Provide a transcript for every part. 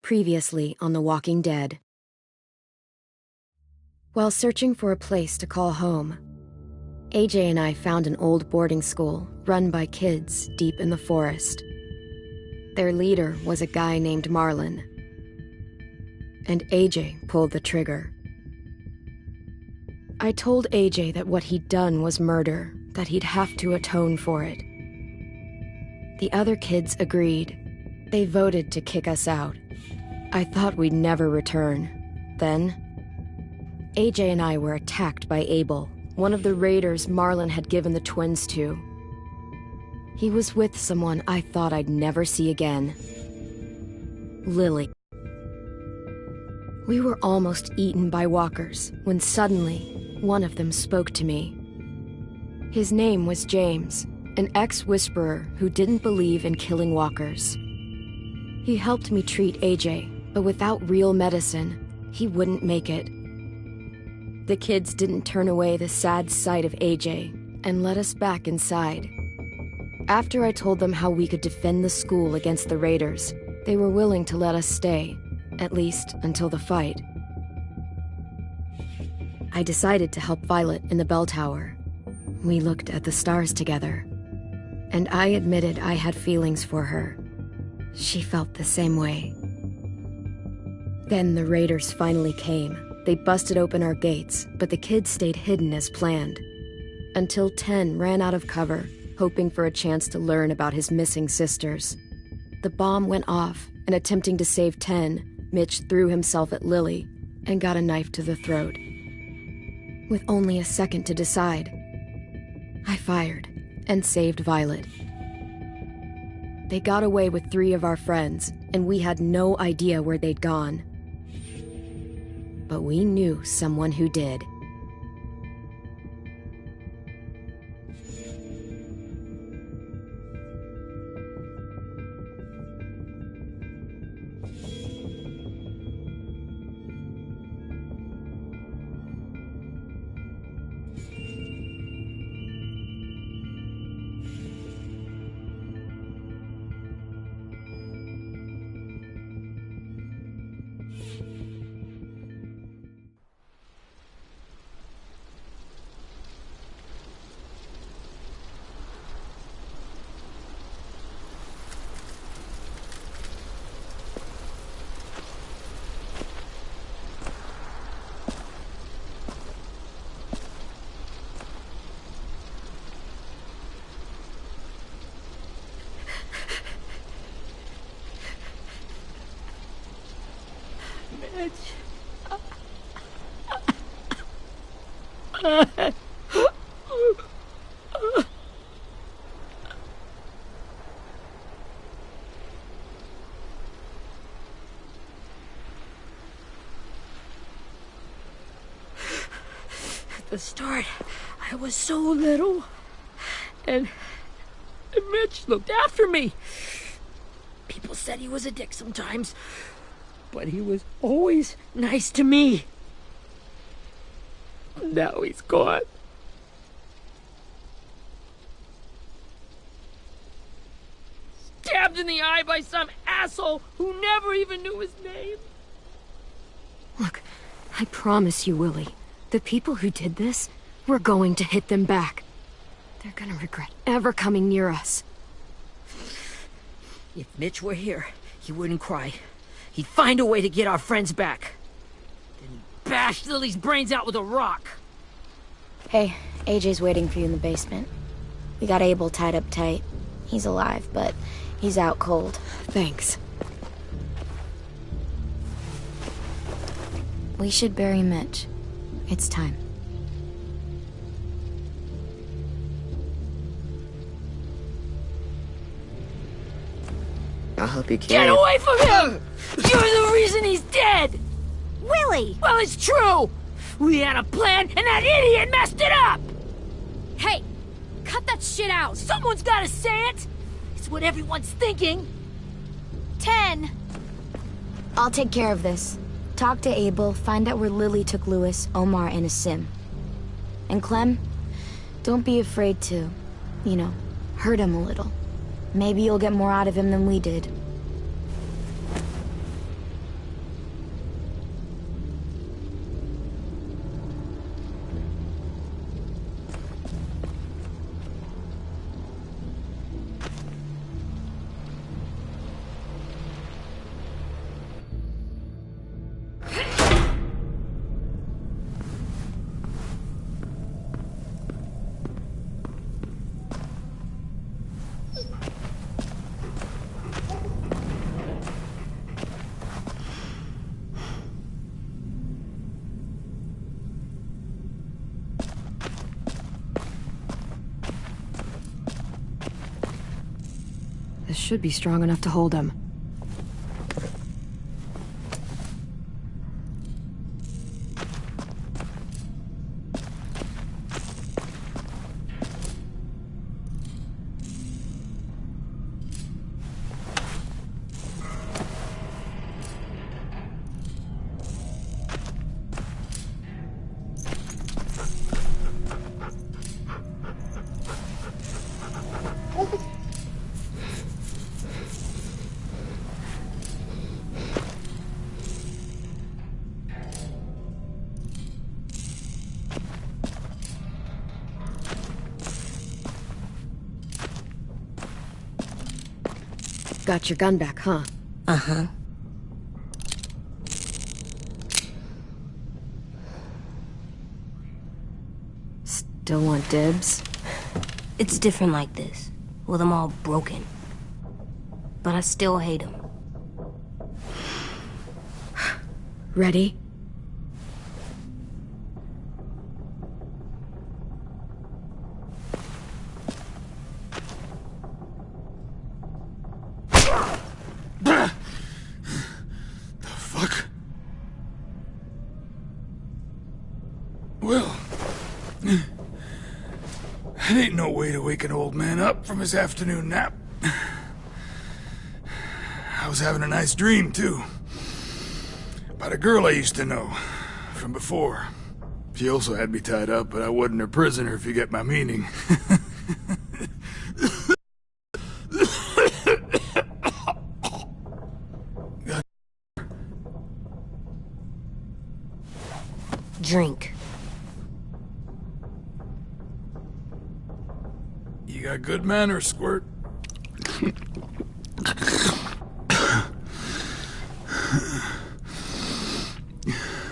Previously on The Walking Dead. While searching for a place to call home, AJ and I found an old boarding school run by kids deep in the forest. Their leader was a guy named Marlon, and AJ pulled the trigger. I told AJ that what he'd done was murder, that he'd have to atone for it. The other kids agreed. They voted to kick us out. I thought we'd never return. Then, AJ and I were attacked by Abel, one of the raiders Marlon had given the twins to. He was with someone I thought I'd never see again. Lily. We were almost eaten by walkers when suddenly one of them spoke to me. His name was James, an ex-whisperer who didn't believe in killing walkers. He helped me treat AJ, but without real medicine, he wouldn't make it. The kids didn't turn away the sad sight of AJ and let us back inside. After I told them how we could defend the school against the raiders, they were willing to let us stay, at least until the fight. I decided to help Violet in the bell tower. We looked at the stars together, and I admitted I had feelings for her. She felt the same way. Then the raiders finally came. They busted open our gates, but the kids stayed hidden as planned. Until Ten ran out of cover, hoping for a chance to learn about his missing sisters. The bomb went off, and attempting to save Ten, Mitch threw himself at Lily and got a knife to the throat. With only a second to decide, I fired and saved Violet. They got away with 3 of our friends, and we had no idea where they'd gone. But we knew someone who did. At the start, I was so little, and Mitch looked after me. People said he was a dick sometimes, but he was always nice to me. Now he's gone. Stabbed in the eye by some asshole who never even knew his name. Look, I promise you, Willie, the people who did this, we're going to hit them back. They're gonna regret ever coming near us. If Mitch were here, he wouldn't cry. He'd find a way to get our friends back. Then he'd bash Lily's brains out with a rock. Hey, AJ's waiting for you in the basement. We got Abel tied up tight. He's alive, but he's out cold. Thanks. We should bury Mitch. It's time. I'll help you carry Get it. away from him! You're the reason he's dead! Willie! Well, it's true! We had a plan, and that idiot messed it up! Hey, cut that shit out! Someone's gotta say it! It's what everyone's thinking. 10! I'll take care of this. Talk to Abel, find out where Lily took Lewis, Omar, and Asim. And Clem, don't be afraid to, hurt him a little. Maybe you'll get more out of him than we did. This should be strong enough to hold him. Got your gun back, huh? Uh-huh. Still want dibs? It's different like this, with them all broken. But I still hate them. Ready? Well, that ain't no way to wake an old man up from his afternoon nap. I was having a nice dream, too. About a girl I used to know from before. She also had me tied up, but I wasn't her prisoner, if you get my meaning. Drink. You got good manners, Squirt.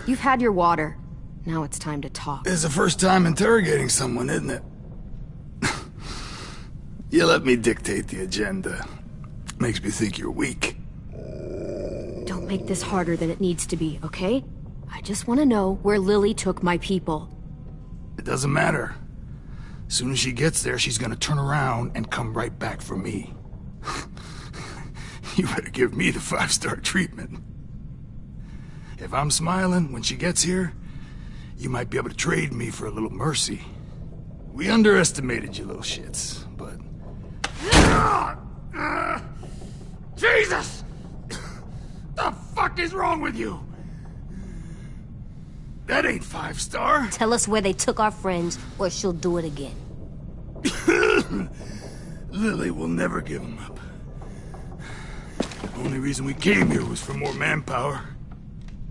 You've had your water. Now it's time to talk. It's the first time interrogating someone, isn't it? You let me dictate the agenda. Makes me think you're weak. Don't make this harder than it needs to be, okay? I just want to know where Lily took my people. It doesn't matter. As soon as she gets there, she's gonna turn around and come right back for me. You better give me the 5-star treatment. If I'm smiling when she gets here, you might be able to trade me for a little mercy. We underestimated you little shits, but... Jesus! The fuck is wrong with you? That ain't 5-star. Tell us where they took our friends, or she'll do it again. Lily will never give them up. The only reason we came here was for more manpower.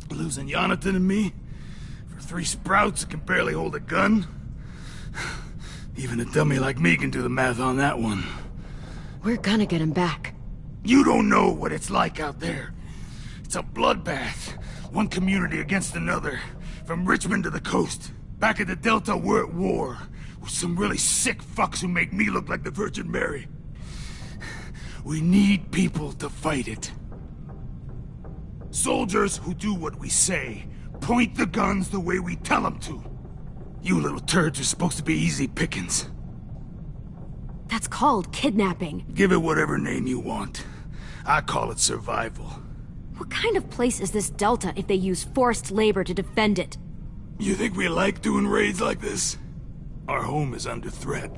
Losing Jonathan and me for 3 sprouts that can barely hold a gun. Even a dummy like me can do the math on that one. We're gonna get him back. You don't know what it's like out there. It's a bloodbath. One community against another. From Richmond to the coast. Back at the Delta, we're at war. With some really sick fucks who make me look like the Virgin Mary. We need people to fight it. Soldiers who do what we say. Point the guns the way we tell them to. You little turds are supposed to be easy pickings. That's called kidnapping. Give it whatever name you want. I call it survival. What kind of place is this Delta if they use forced labor to defend it? You think we like doing raids like this? Our home is under threat.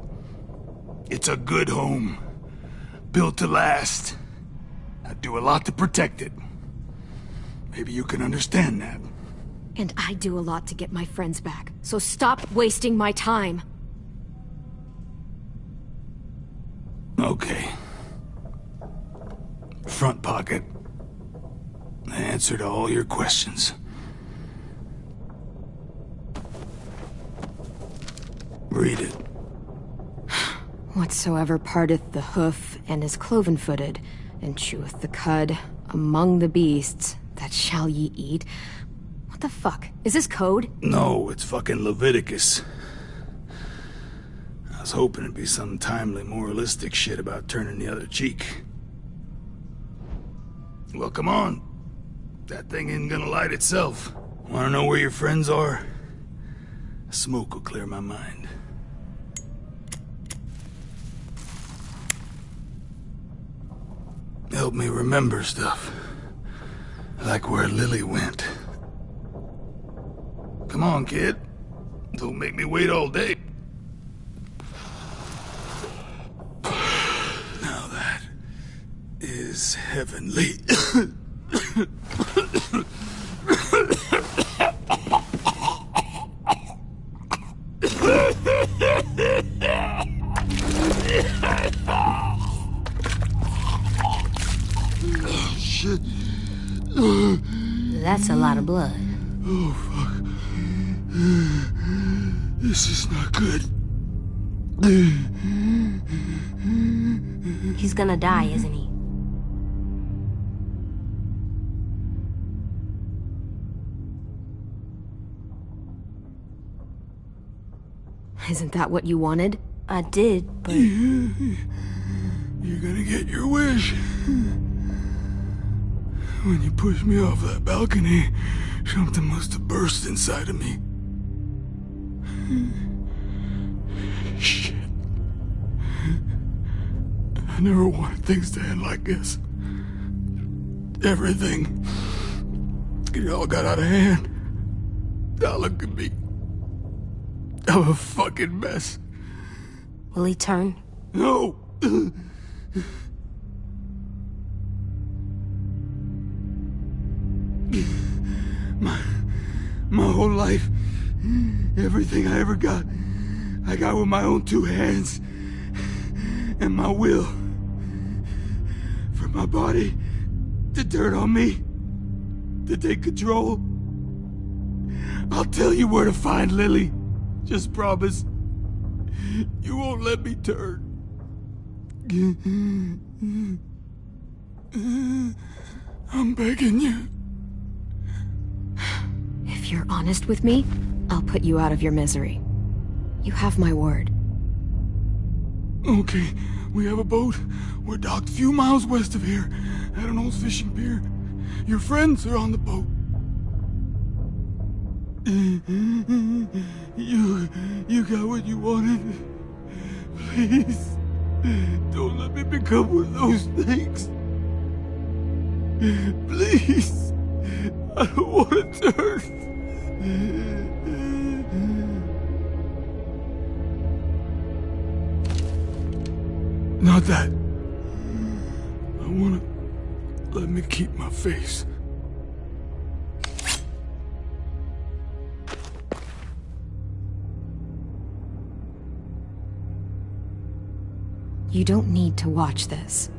It's a good home. Built to last. I'd do a lot to protect it. Maybe you can understand that. And I do a lot to get my friends back, so stop wasting my time. Okay. Front pocket. The answer to all your questions. Read it. Whatsoever parteth the hoof and is cloven-footed, and cheweth the cud among the beasts, that shall ye eat. What the fuck? Is this code? No, it's fucking Leviticus. I was hoping it'd be some timely moralistic shit about turning the other cheek. Well, come on. That thing isn't gonna light itself. Wanna know where your friends are? Smoke will clear my mind. help me remember stuff. Like where Lily went. Come on, kid. Don't make me wait all day. Now that is heavenly. Oh, shit. That's a lot of blood. Oh, fuck. This is not good. He's gonna die, isn't he? Isn't that what you wanted? I did, but... You're gonna get your wish. When you pushed me off that balcony, something must have burst inside of me. Shit. I never wanted things to end like this. Everything. It all got out of hand. Now look at me. I'm a fucking mess. Will he turn? No! My whole life, everything I ever got, I got with my own two hands and my will. For my body to turn on me, to take control. I'll tell you where to find Lily. Just promise you won't let me turn. I'm begging you. If you're honest with me, I'll put you out of your misery. You have my word. Okay, we have a boat. We're docked a few miles west of here, at an old fishing pier. Your friends are on the boat. You got what you wanted. Please, don't let me become one of those things. Please, I don't want to turn. Not that. I want to let me keep my face. You don't need to watch this.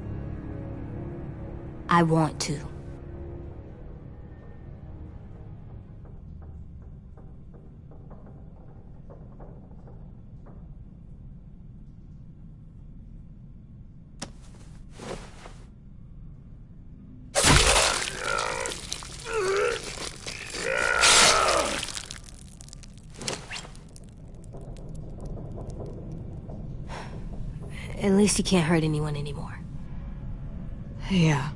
I want to. At least he can't hurt anyone anymore. Yeah.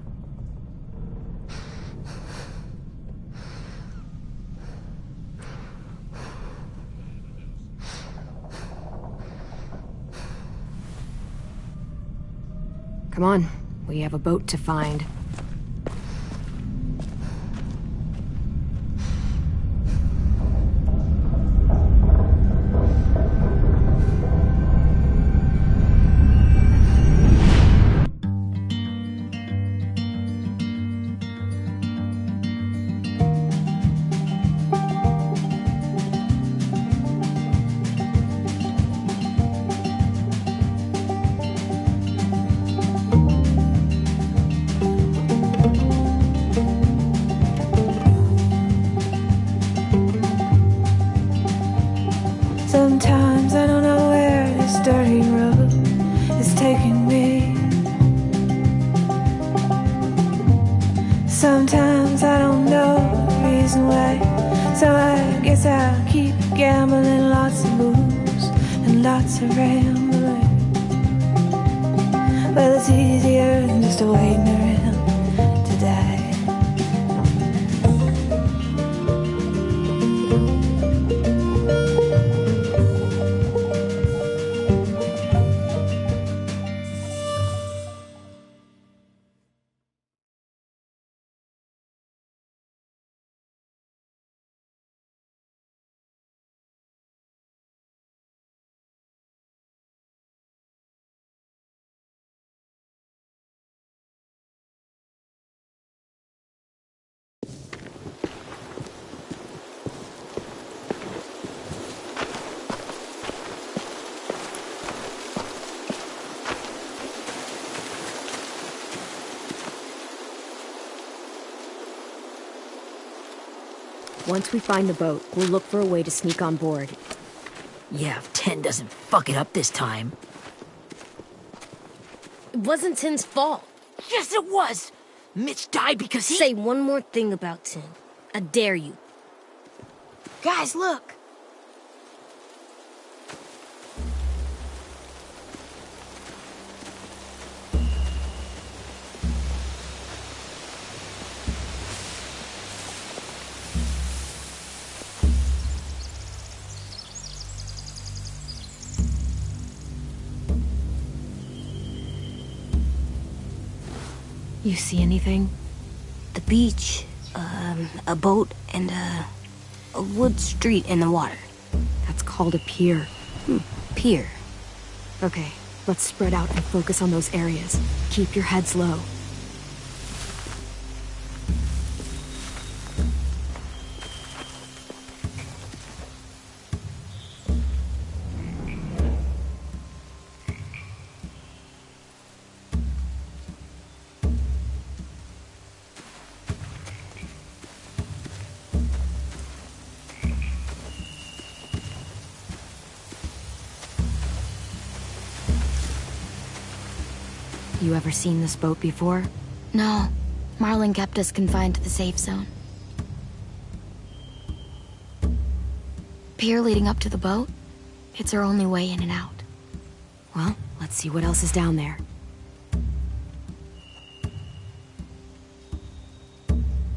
Come on, we have a boat to find. Sometimes I don't know where this dirty road is taking me. Sometimes I don't know the reason why, so I guess I'll keep gambling, lots of moves and lots of rambling. Well, it's easier than just waiting around to die. Once we find the boat, we'll look for a way to sneak on board. Yeah, if 10 doesn't fuck it up this time. It wasn't Tin's fault. Yes, it was! Mitch died because he— Say one more thing about Tin. I dare you. Guys, look! You see anything? The beach, a boat, and a wood street in the water. That's called a pier. Pier. Okay, let's spread out and focus on those areas. Keep your heads low. You ever seen this boat before? No. Marlin kept us confined to the safe zone. Pier leading up to the boat? It's our only way in and out. Well, let's see what else is down there.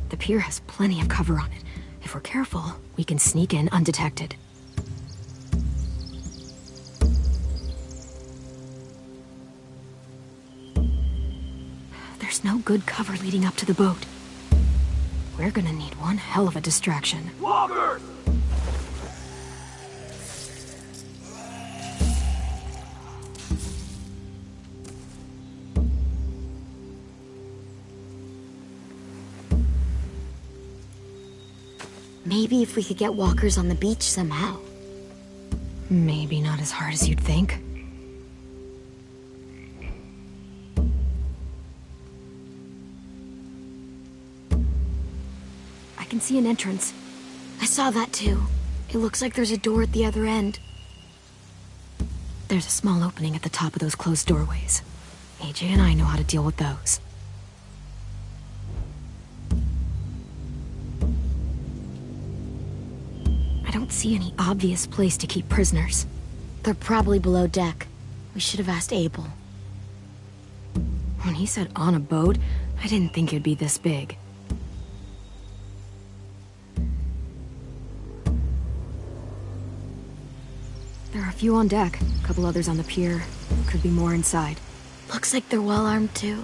The pier has plenty of cover on it. If we're careful, we can sneak in undetected. There's no good cover leading up to the boat. We're gonna need one hell of a distraction. Loggers! Maybe if we could get walkers on the beach somehow. Maybe not as hard as you'd think. I can see an entrance. I saw that too. It looks like there's a door at the other end. There's a small opening at the top of those closed doorways. AJ and I know how to deal with those. I don't see any obvious place to keep prisoners. They're probably below deck. We should have asked Abel. When he said on a boat, I didn't think it'd be this big. There are a few on deck, a couple others on the pier. Could be more inside. Looks like they're well armed too.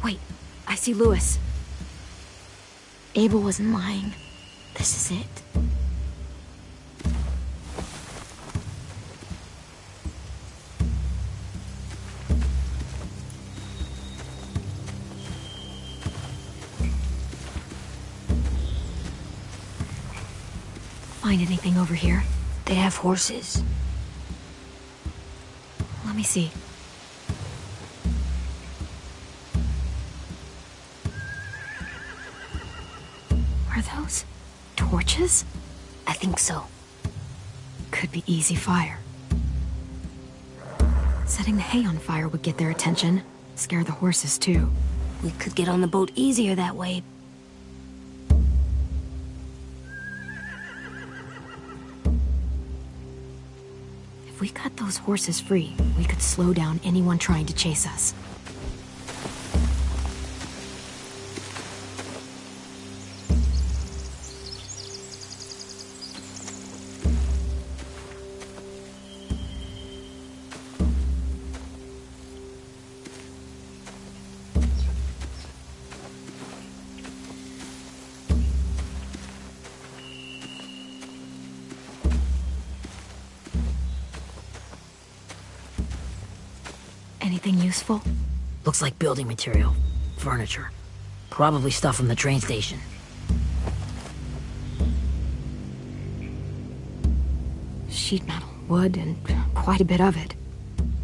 Wait, I see Lewis. Abel wasn't lying. This is it. Find anything over here? They have horses. Let me see. Are those torches? I think so. Could be easy fire. Setting the hay on fire would get their attention. Scare the horses too. We could get on the boat easier that way. If we cut those horses free, we could slow down anyone trying to chase us. Anything useful? Looks like building material. Furniture. Probably stuff from the train station. Sheet metal, wood, and quite a bit of it.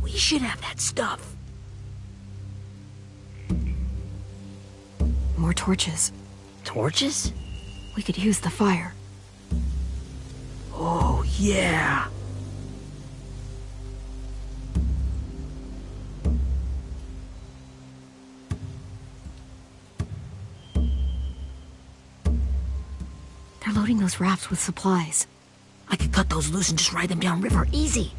We should have that stuff. more torches. Torches? We could use the fire. Oh, yeah. They're loading those rafts with supplies. I could cut those loose and just ride them downriver, easy.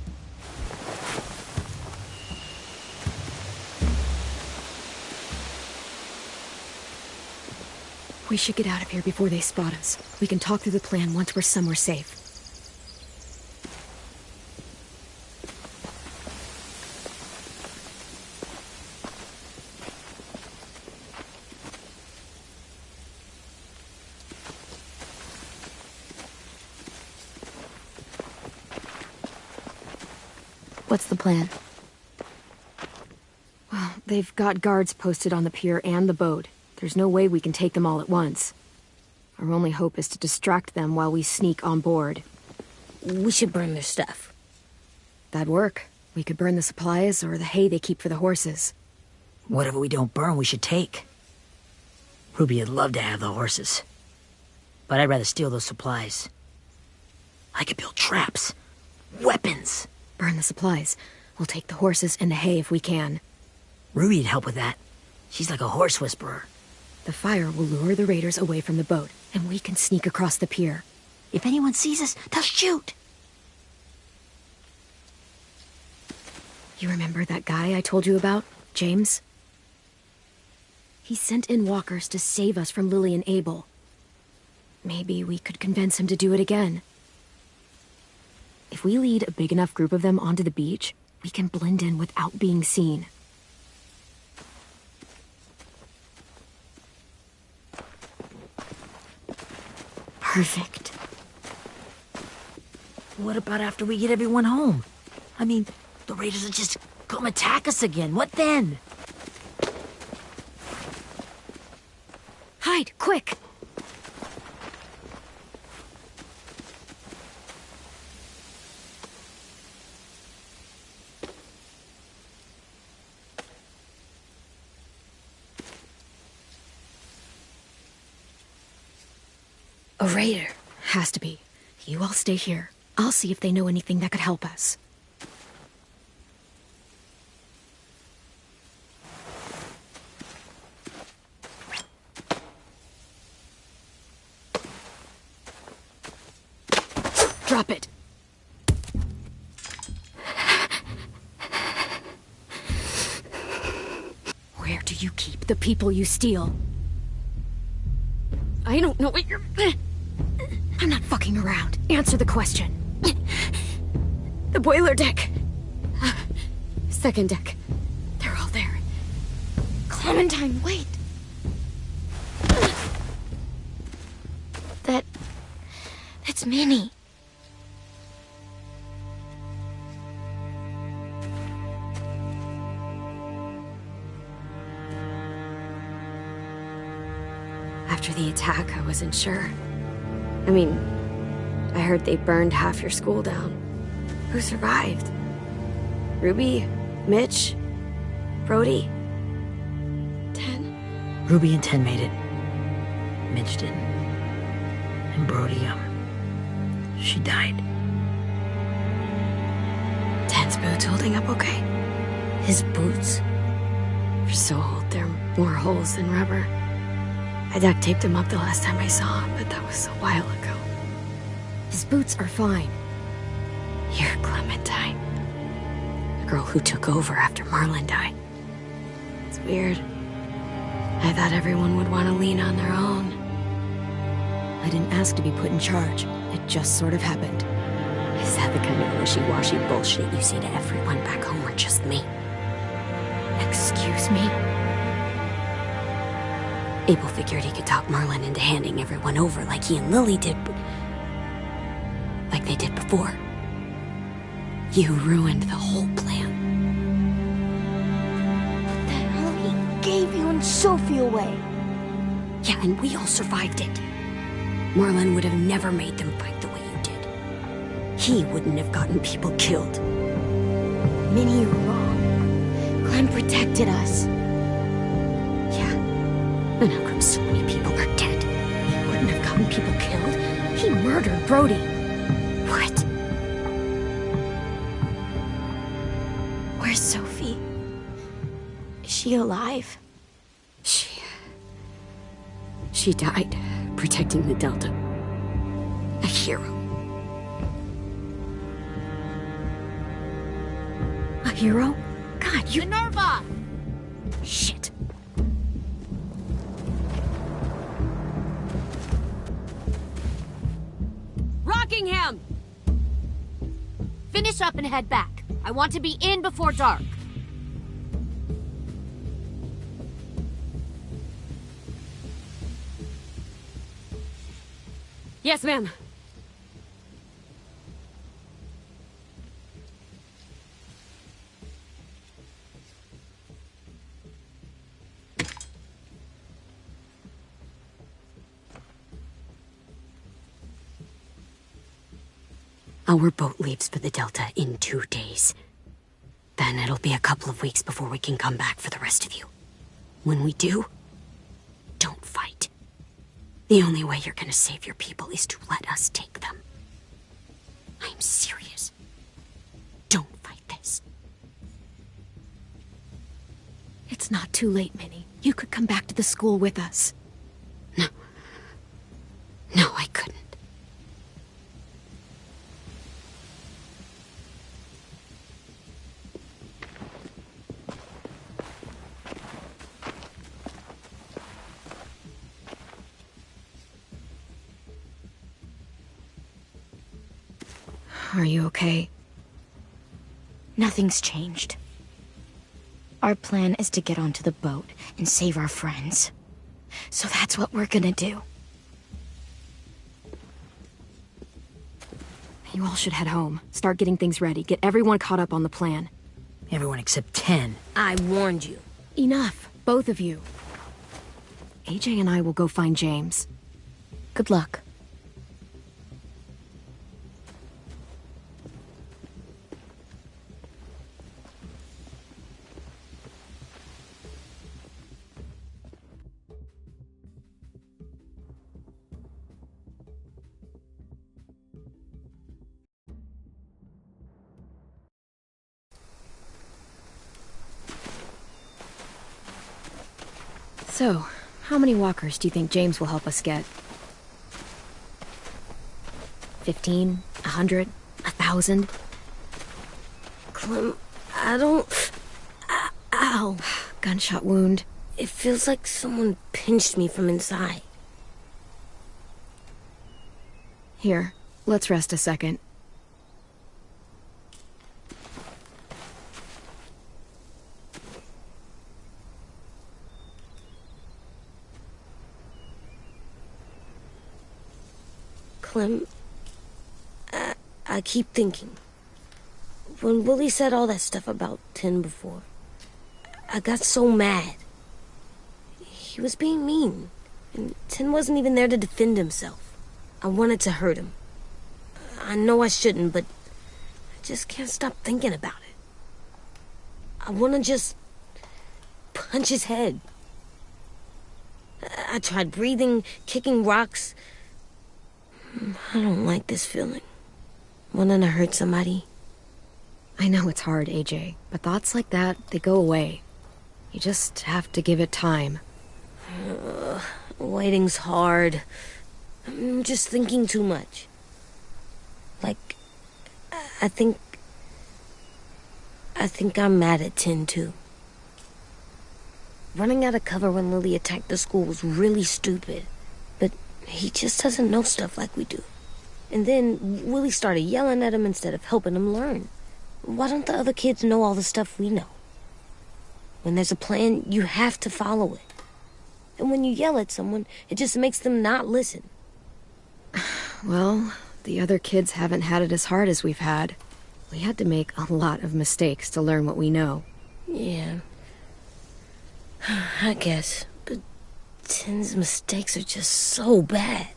We should get out of here before they spot us. We can talk through the plan once we're somewhere safe. What's the plan? Well, they've got guards posted on the pier and the boat. There's no way we can take them all at once. Our only hope is to distract them while we sneak on board. We should burn their stuff. That'd work. We could burn the supplies or the hay they keep for the horses. Whatever we don't burn, we should take. Ruby would love to have the horses. But I'd rather steal those supplies. I could build traps. Weapons. Burn the supplies. We'll take the horses and the hay if we can. Ruby'd help with that. She's like a horse whisperer. The fire will lure the raiders away from the boat, and we can sneak across the pier. If anyone sees us, they'll shoot. You remember that guy I told you about, James? He sent in walkers to save us from Lily and Abel. Maybe we could convince him to do it again. If we lead a big enough group of them onto the beach, we can blend in without being seen. Perfect. What about after we get everyone home? I mean, the raiders will just come attack us again. What then? Hide, quick! A raider. Has to be. You all stay here. I'll see if they know anything that could help us. Drop it. Where do you keep the people you steal? I don't know what you're... I'm not fucking around. Answer the question. The boiler deck. Second deck. They're all there. Clementine, wait. That's Minnie. After the attack, I wasn't sure. I mean, I heard they burned half your school down. Who survived? Ruby? Mitch? Brody? 10? Ruby and 10 made it. Mitch didn't. And Brody, she died. 10's boots holding up okay? His boots? They're so old, they're more holes than rubber. I duct taped him up the last time I saw him, but that was a while ago. His boots are fine. You're Clementine. The girl who took over after Marlon died. It's weird. I thought everyone would want to lean on their own. I didn't ask to be put in charge. It just sort of happened. Is that the kind of wishy-washy bullshit you say to everyone back home, or just me? Excuse me? Abel figured he could talk Marlon into handing everyone over like he and Lily did, like they did before. You ruined the whole plan. What the hell? He gave you and Sophie away. Yeah, and we all survived it. Marlon would have never made them fight the way you did. He wouldn't have gotten people killed. Minnie, you're wrong. Clem protected us. Yeah, And how come so many people are dead? He wouldn't have gotten people killed. He murdered Brody. What? Where's Sophie? Is she alive? She died protecting the Delta. A hero. A hero? God, you... Minerva! Shit. Rockingham! Finish up and head back. I want to be in before dark. Yes, ma'am. Our boat leaves for the Delta in 2 days. Then it'll be a couple of weeks before we can come back for the rest of you. When we do, don't fight. The only way you're gonna save your people is to let us take them. I'm serious. Don't fight this. It's not too late, Minnie. You could come back to the school with us. No, I couldn't. Are you okay? Nothing's changed. Our plan is to get onto the boat and save our friends. So that's what we're gonna do. You all should head home. Start getting things ready. Get everyone caught up on the plan. Everyone except 10. I warned you. Enough, both of you. AJ and I will go find James. Good luck. So, how many walkers do you think James will help us get? 15? 100? 1,000? Clem, I don't... Ow. Gunshot wound. It feels like someone pinched me from inside. Here, let's rest a second. Clem, I keep thinking. When Willie said all that stuff about Tin before, I got so mad. He was being mean, and Tin wasn't even there to defend himself. I wanted to hurt him. I know I shouldn't, but I just can't stop thinking about it. I want to just punch his head. I tried breathing, kicking rocks. I don't like this feeling. Wanting to hurt somebody. I know it's hard, AJ, but thoughts like that, they go away. You just have to give it time. Waiting's hard. I'm just thinking too much. Like, I think I'm mad at Tin, too. Running out of cover when Lily attacked the school was really stupid. But he just doesn't know stuff like we do. And then Willie started yelling at him instead of helping him learn. Why don't the other kids know all the stuff we know? When there's a plan, you have to follow it. And when you yell at someone, it just makes them not listen. Well, the other kids haven't had it as hard as we've had. We had to make a lot of mistakes to learn what we know. Yeah. I guess. But Tin's mistakes are just so bad.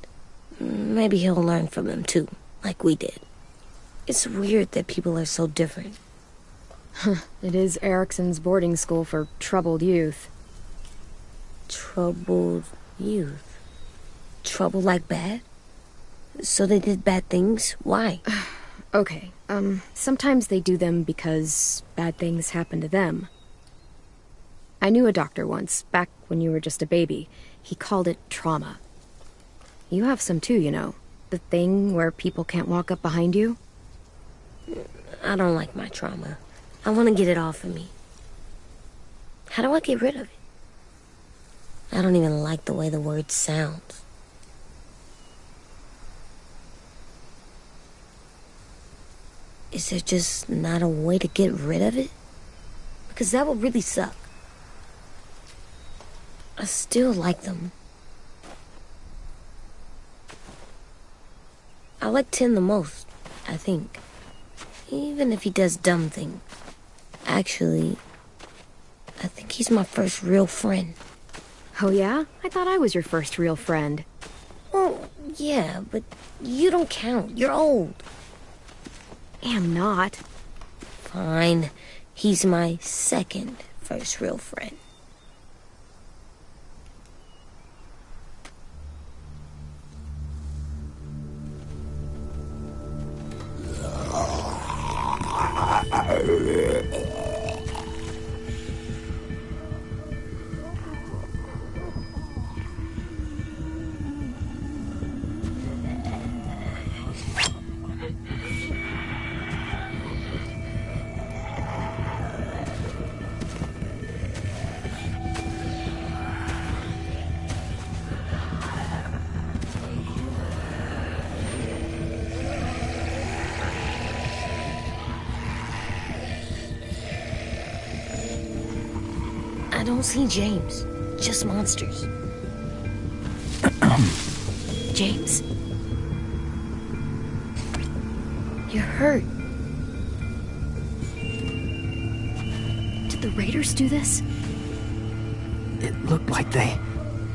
Maybe he'll learn from them too, like we did. It's weird that people are so different. It is Erickson's boarding school for troubled youth. Troubled youth. Trouble like bad? So they did bad things? Why? Okay, sometimes they do them because bad things happen to them. I knew a doctor once, back when you were just a baby. He called it trauma. You have some too, you know. The thing where people can't walk up behind you. I don't like my trauma. I want to get it off of me. How do I get rid of it? I don't even like the way the word sounds. Is there just not a way to get rid of it? Because that would really suck. I still like them. I like Tin the most, I think. Even if he does dumb things. Actually, I think he's my first real friend. Oh yeah? I thought I was your first real friend. Well, yeah, but you don't count. You're old. Am not. Fine. He's my second first real friend. I don't see James. Just monsters. James? You're hurt. Did the Raiders do this? It looked like they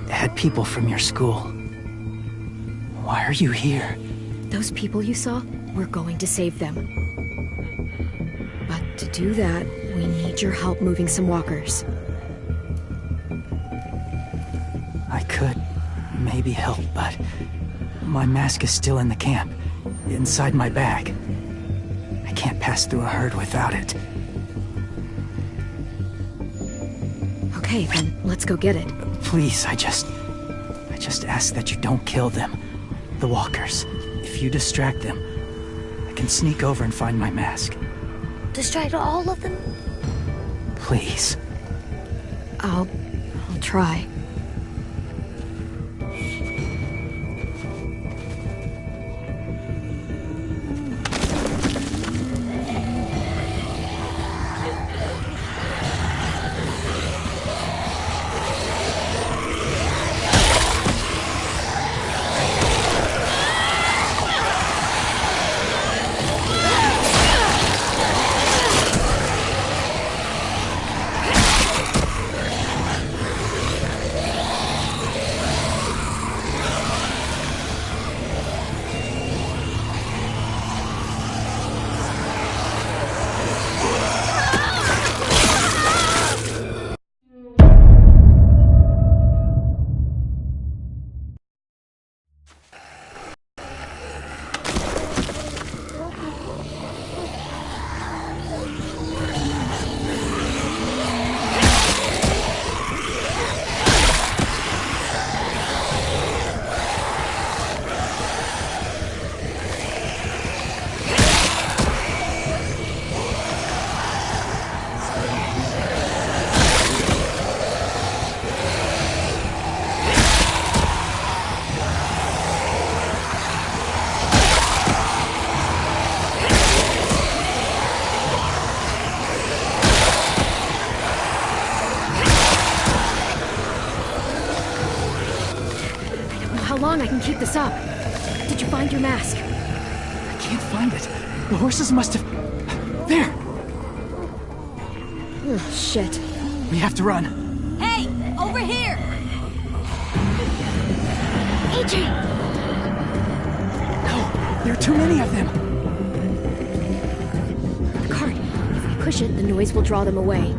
had people from your school. Why are you here? Those people you saw, we're going to save them. But to do that, we need your help moving some walkers. I could maybe help, but my mask is still in the camp, inside my bag. I can't pass through a herd without it. Okay, then let's go get it. Please, I just ask that you don't kill them. The walkers. If you distract them, I can sneak over and find my mask. Distract all of them? Please. I'll try. I can keep this up. Did you find your mask? I can't find it. The horses must have... There! Oh, shit. We have to run. Hey! Over here! AJ! No! There are too many of them! The cart. If we push it, the noise will draw them away.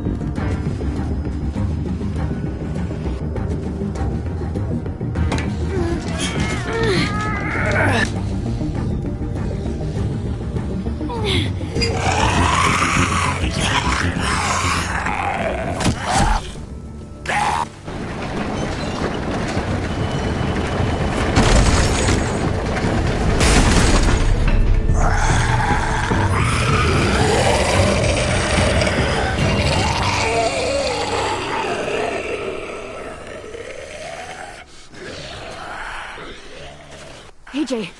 AJ,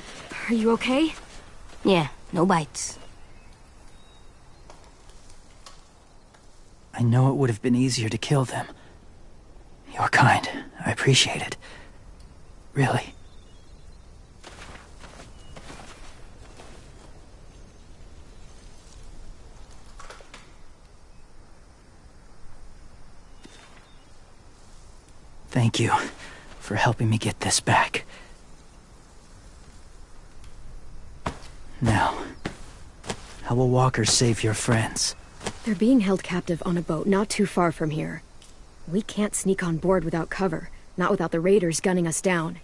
are you okay? Yeah, no bites. I know it would have been easier to kill them. You're kind. I appreciate it. Really. Thank you for helping me get this back. Now, how will Walker save your friends? They're being held captive on a boat not too far from here. We can't sneak on board without cover, not without the raiders gunning us down.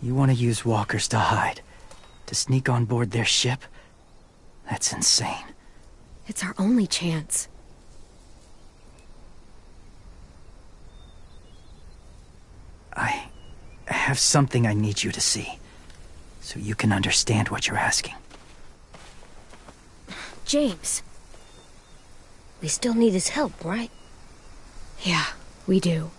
You want to use walkers to hide? To sneak on board their ship? That's insane. It's our only chance. I have something I need you to see, so you can understand what you're asking. James. We still need his help, right? Yeah, we do.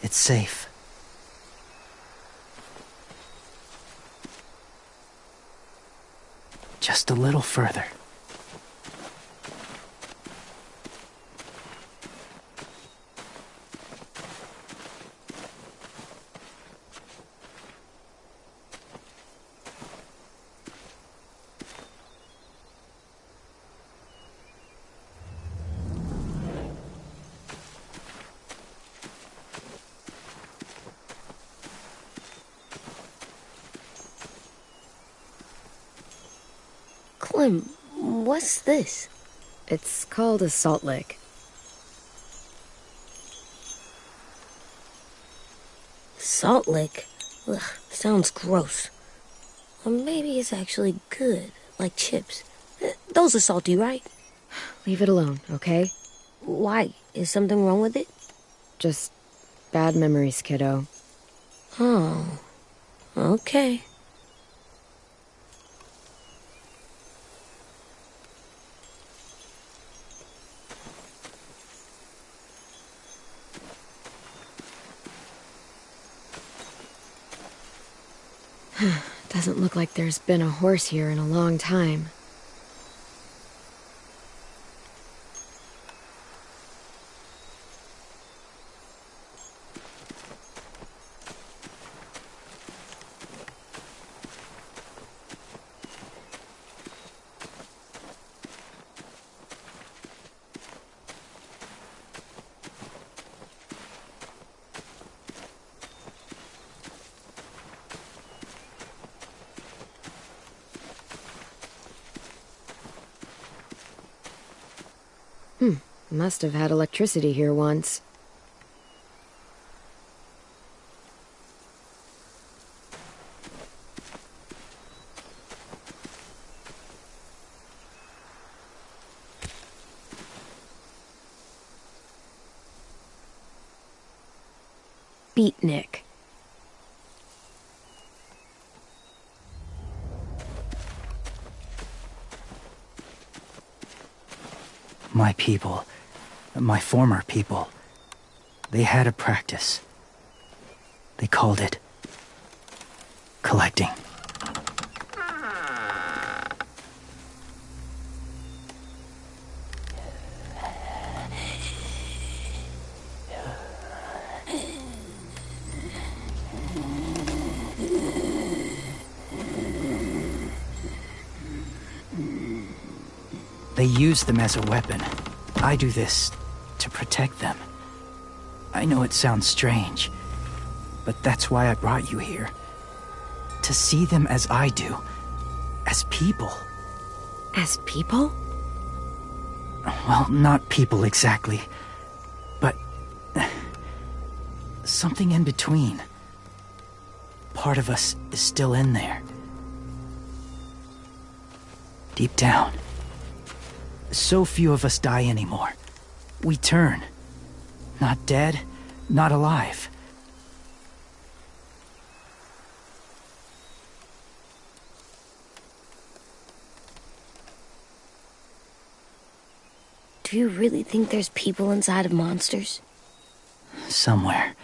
It's safe. Just a little further. Clem, what's this? It's called a salt lick. Salt lick? Ugh, sounds gross. Or maybe it's actually good, like chips. Those are salty, right? Leave it alone, okay? Why? Is something wrong with it? Just bad memories, kiddo. Oh, okay. Doesn't look like there's been a horse here in a long time. Must have had electricity here once. Beatnik. My people, my former people, they had a practice. They called it collecting. They use them as a weapon. I do this to protect them. I know it sounds strange, but that's why I brought you here. To see them as I do. As people. As people? Well, not people exactly, but something in between. Part of us is still in there. Deep down. So few of us die anymore. We turn. Not dead, not alive. Do you really think there's people inside of monsters? Somewhere.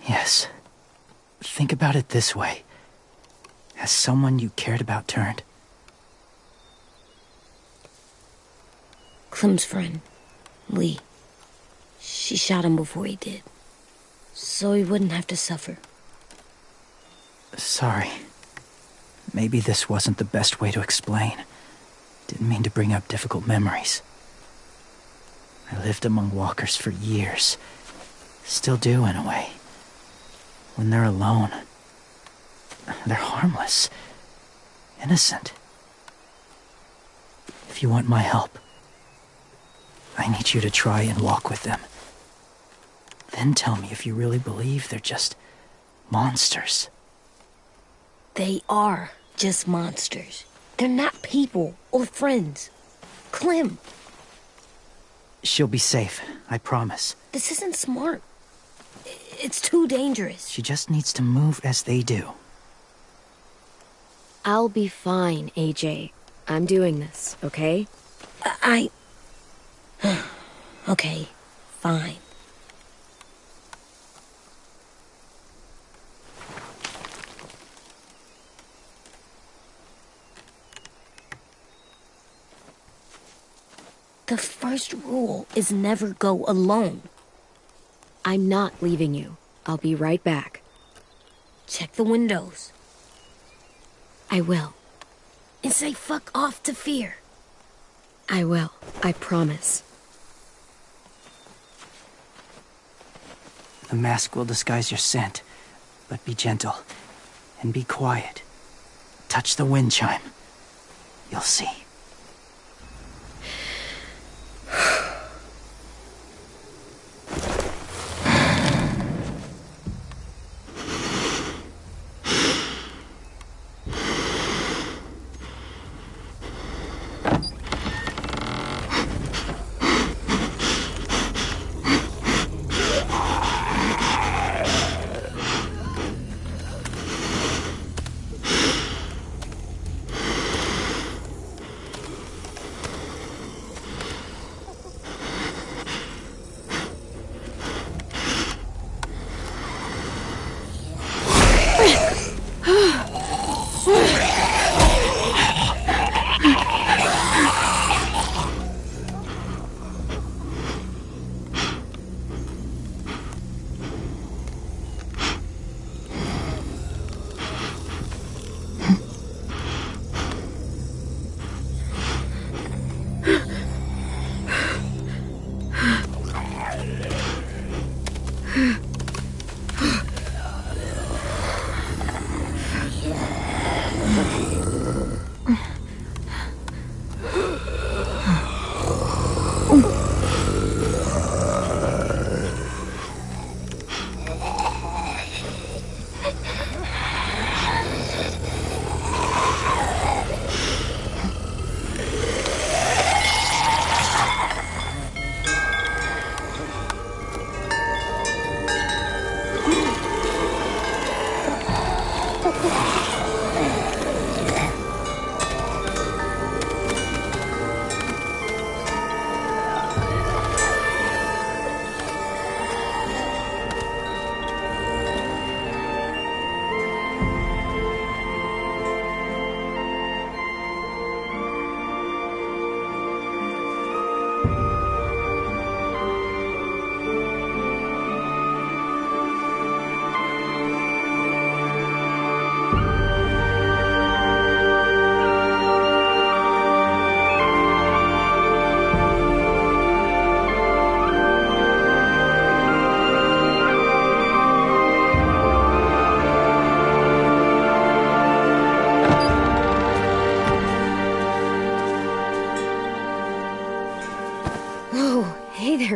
Yes. Think about it this way. Has someone you cared about turned? Clem's friend, Lee. She shot him before he did. So he wouldn't have to suffer. Sorry. Maybe this wasn't the best way to explain. Didn't mean to bring up difficult memories. I lived among walkers for years. Still do, in a way. When they're alone, they're harmless. Innocent. If you want my help, I need you to try and walk with them. Then tell me if you really believe they're just monsters. They are just monsters. They're not people or friends. Clem. She'll be safe, I promise. This isn't smart. It's too dangerous. She just needs to move as they do. I'll be fine, AJ. I'm doing this, okay? Okay, fine. The first rule is never go alone. I'm not leaving you. I'll be right back. Check the windows. I will. And say fuck off to Fear. I will. I promise. The mask will disguise your scent, but be gentle and be quiet. Touch the wind chime. You'll see.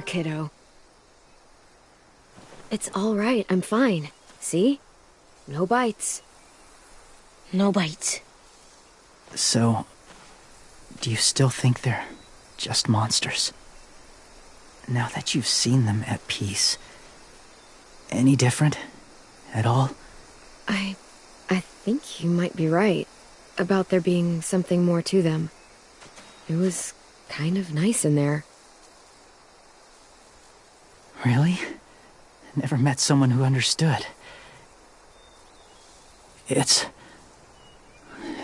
Kiddo. It's all right. I'm fine. See? No bites. No bites. So, do you still think they're just monsters. Now that you've seen them at peace, any different at all? I think you might be right about there being something more to them. It was kind of nice in there. Really? Never met someone who understood.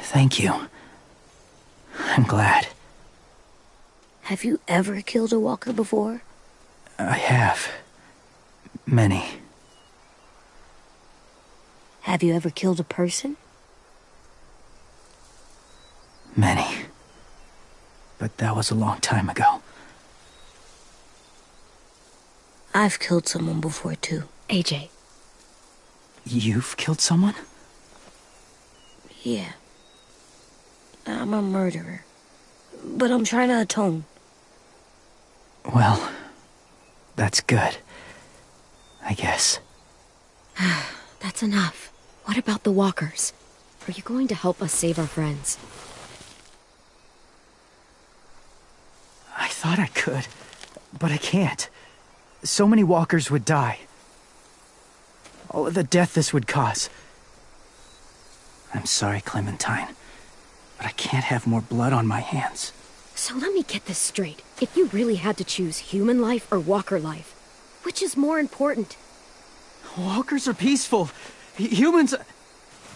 Thank you. I'm glad. Have you ever killed a walker before? I have. Many. Have you ever killed a person? Many. But that was a long time ago. I've killed someone before, too. AJ. You've killed someone? Yeah. I'm a murderer. But I'm trying to atone. Well, that's good. I guess. That's enough. What about the walkers? Are you going to help us save our friends? I thought I could, but I can't. So many walkers would die. All of the death this would cause. I'm sorry, Clementine, but I can't have more blood on my hands. So let me get this straight. If you really had to choose human life or walker life, which is more important? Walkers are peaceful. Humans...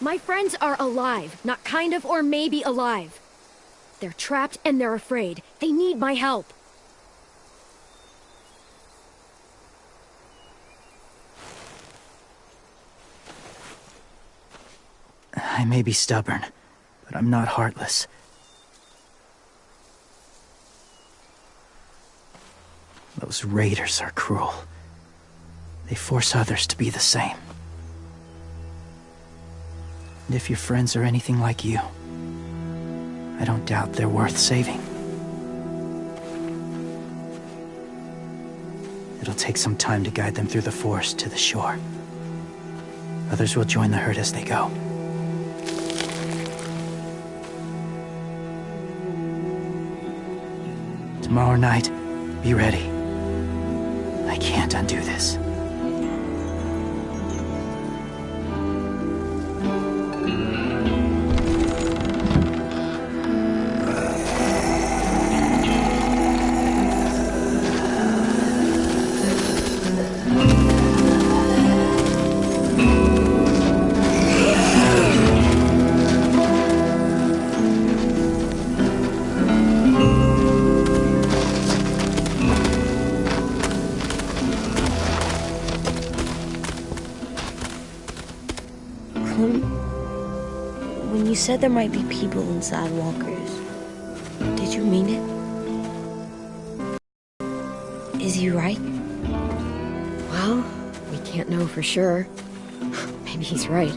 My friends are alive, not kind of or maybe alive. They're trapped and they're afraid. They need my help. I may be stubborn, but I'm not heartless. Those raiders are cruel. They force others to be the same. And if your friends are anything like you, I don't doubt they're worth saving. It'll take some time to guide them through the forest to the shore. Others will join the herd as they go. Tomorrow night, be ready. I can't undo this. When you said there might be people inside walkers, did you mean it? Is he right? Well, we can't know for sure. Maybe he's right.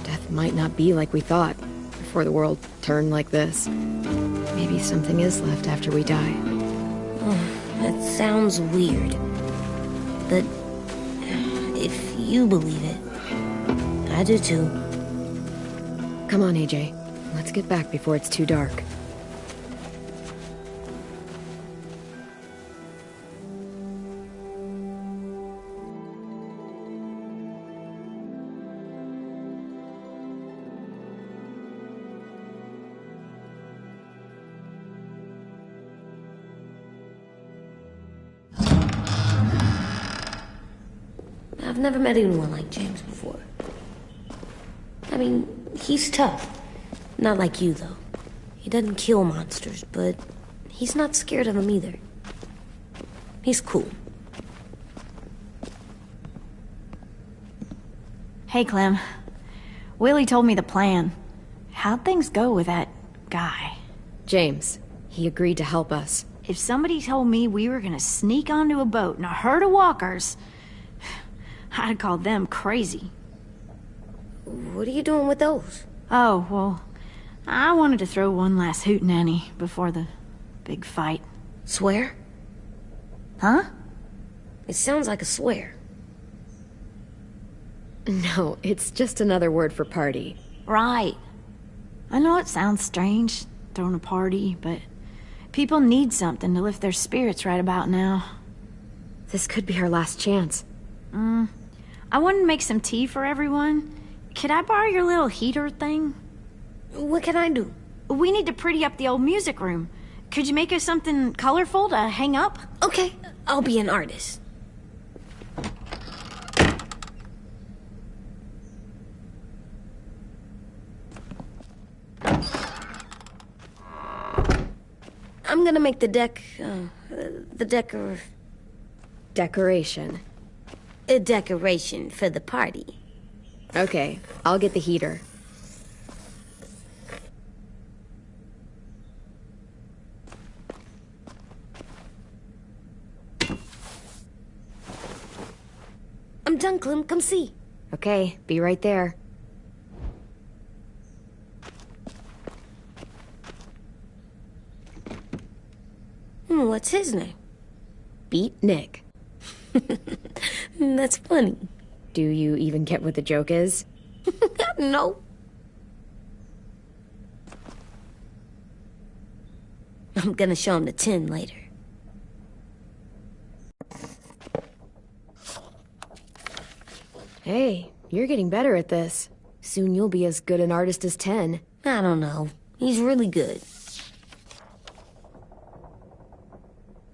Death might not be like we thought before the world turned like this. Maybe something is left after we die. That sounds weird. But if you believe it, I do too. Come on, AJ. Let's get back before it's too dark. I've never met anyone like James before. I mean, he's tough. Not like you, though. He doesn't kill monsters, but he's not scared of them either. He's cool. Hey, Clem. Willie told me the plan. How'd things go with that guy? James. He agreed to help us. If somebody told me we were gonna sneak onto a boat in a herd of walkers, I'd call them crazy. What are you doing with those? Oh, well, I wanted to throw one last hootenanny before the big fight. Swear? Huh? It sounds like a swear. No, it's just another word for party. Right. I know it sounds strange, throwing a party, but People need something to lift their spirits right about now. This could be our last chance. I wanted to make some tea for everyone. Could I borrow your little heater thing? What can I do? We need to pretty up the old music room. Could you make us something colorful to hang up? Okay, I'll be an artist. I'm gonna make the Decoration. a decoration for the party. Okay, I'll get the heater. I'm done, Clem. Come see. Okay, be right there. What's his name? Beat Nick. That's funny. Do you even get what the joke is? No. I'm gonna show him the tin later. Hey, you're getting better at this. Soon you'll be as good an artist as 10. I don't know. He's really good.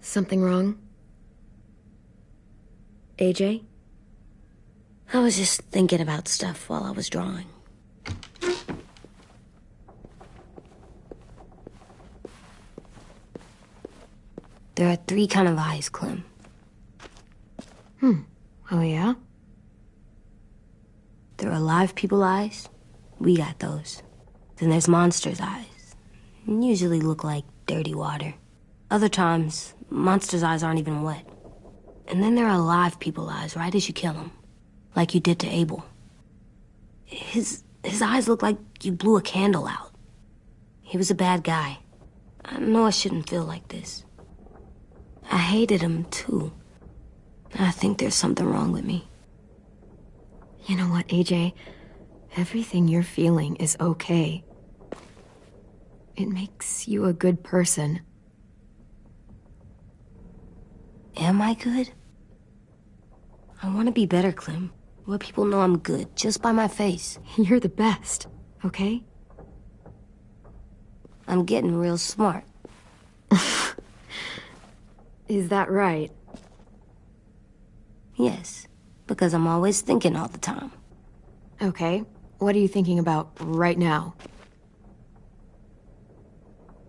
Something wrong? AJ? I was just thinking about stuff while I was drawing. There are 3 kinds of eyes, Clem. Oh, yeah? There are alive people eyes. We got those. Then there's monsters' eyes. Usually look like dirty water. Other times, monsters' eyes aren't even wet. And then there are alive people eyes right as you kill them. Like you did to Abel. His eyes look like you blew a candle out. He was a bad guy. I know I shouldn't feel like this. I hated him, too. I think there's something wrong with me. You know what, AJ? Everything you're feeling is okay. It makes you a good person. Am I good? I want to be better, Clem. Let people know I'm good, just by my face. You're the best, okay? I'm getting real smart. Is that right? Yes, because I'm always thinking all the time. Okay, what are you thinking about right now?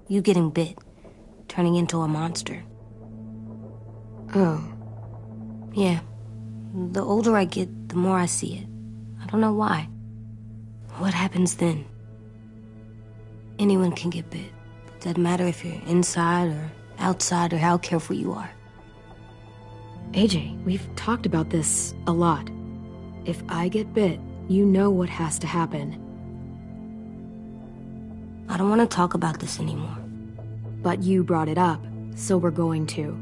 You getting bit, turning into a monster. Oh. Yeah. The older I get, the more I see it. I don't know why. What happens then? Anyone can get bit. Doesn't matter if you're inside or outside or how careful you are. AJ, we've talked about this a lot. If I get bit, you know what has to happen. I don't want to talk about this anymore. But you brought it up, so we're going to.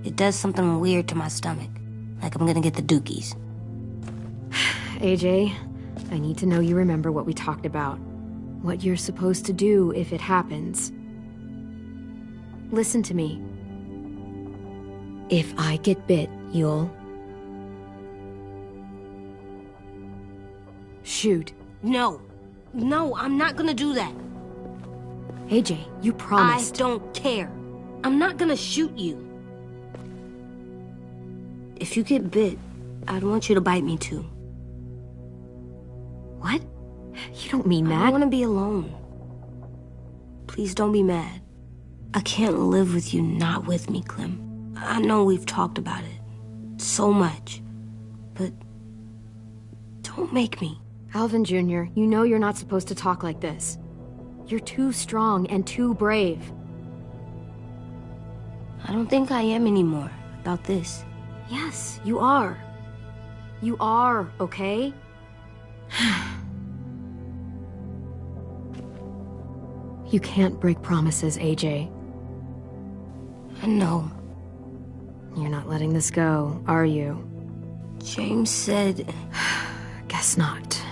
It does something weird to my stomach. Like I'm gonna get the dookies. AJ, I need to know you remember what we talked about. What you're supposed to do if it happens. Listen to me. If I get bit, you'll... shoot. No. No, I'm not gonna do that. AJ, you promised. I don't care. I'm not gonna shoot you. If you get bit, I'd want you to bite me too. What? You don't mean that. I want to be alone. Please don't be mad. I can't live with you not with me, Clem. I know we've talked about it so much, but don't make me. Alvin Jr., you know you're not supposed to talk like this. You're too strong and too brave. I don't think I am anymore about this. Yes, you are. You are, okay? You can't break promises, AJ. I know. You're not letting this go, are you? James said... Guess not.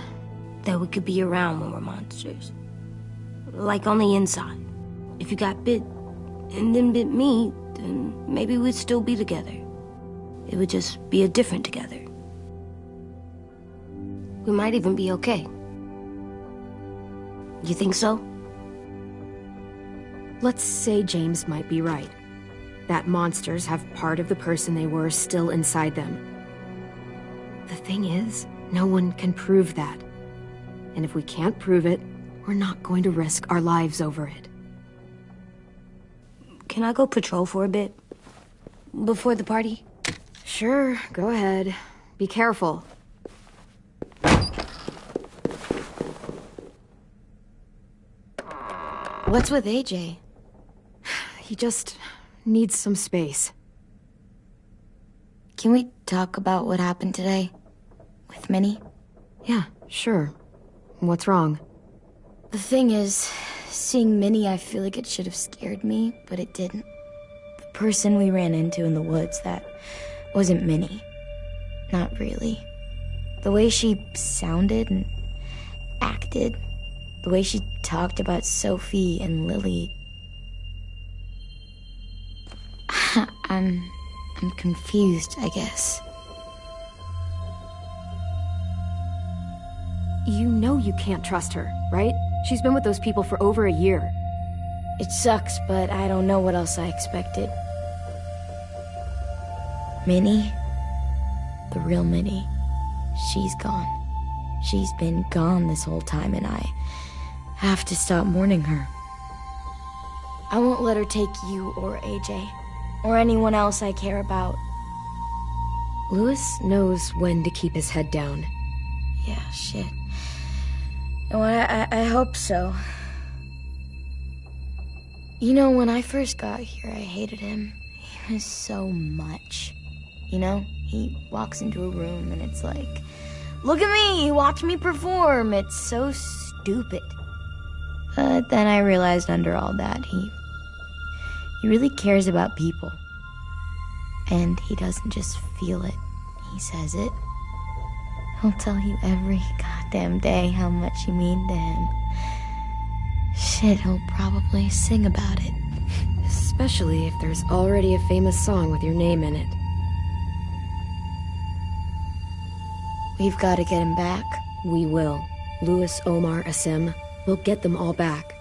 That we could be around when we're monsters. Like on the inside. if you got bit and then bit me, then maybe we'd still be together. It would just be a different together. We might even be okay. You think so? Let's say James might be right. That monsters have part of the person they were still inside them. The thing is, no one can prove that. And if we can't prove it, we're not going to risk our lives over it. Can I go patrol for a bit? Before the party? Sure, go ahead. Be careful. What's with AJ? He just needs some space. Can we talk about what happened today? With Minnie? Yeah, sure. What's wrong? The thing is, seeing Minnie, I feel like it should have scared me, but it didn't. The person we ran into in the woods, that wasn't Minnie. Not really. The way she sounded and acted, the way she talked about Sophie and Lily. I'm confused, I guess. You know you can't trust her, right? She's been with those people for over a year. It sucks, but I don't know what else I expected. Minnie? The real Minnie. She's gone. She's been gone this whole time, and I have to stop mourning her. I won't let her take you or AJ, or anyone else I care about. Louis knows when to keep his head down. Yeah, shit. No, I hope so. You know, when I first got here, I hated him. He was so much. You know, he walks into a room and it's like, look at me, watch me perform. It's so stupid. But then I realized under all that, he really cares about people. And he doesn't just feel it, he says it. He'll tell you every goddamn day how much you mean to him. Shit, he'll probably sing about it. Especially if there's already a famous song with your name in it. We've got to get him back. We will. Louis, Omar, Asim. We'll get them all back.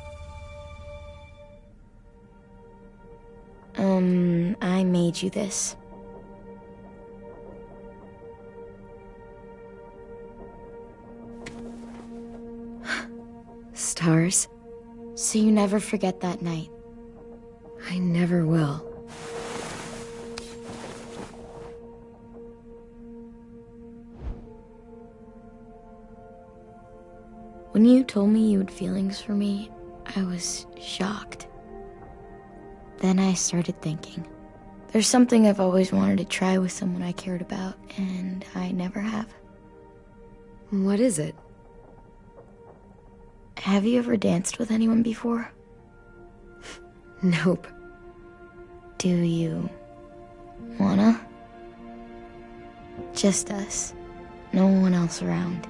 I made you this. Stars? So you never forget that night. I never will. When you told me you had feelings for me, I was shocked. Then I started thinking. There's something I've always wanted to try with someone I cared about, and I never have. What is it? Have you ever danced with anyone before? Nope. Do you wanna? Just us. No one else around.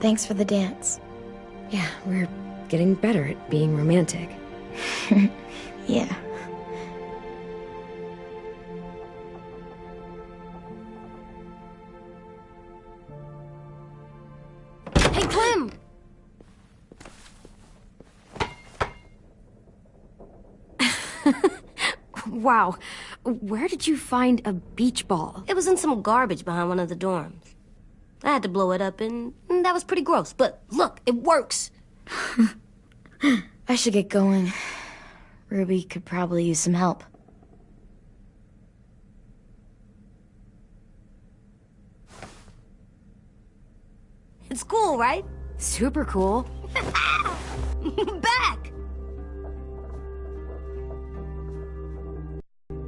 Thanks for the dance. Yeah, we're getting better at being romantic. Yeah. Hey, Clem! Wow. Where did you find a beach ball? It was in some garbage behind one of the dorms. I had to blow it up, and that was pretty gross. But look, it works. I should get going. Ruby could probably use some help. It's cool, right? Super cool. Back!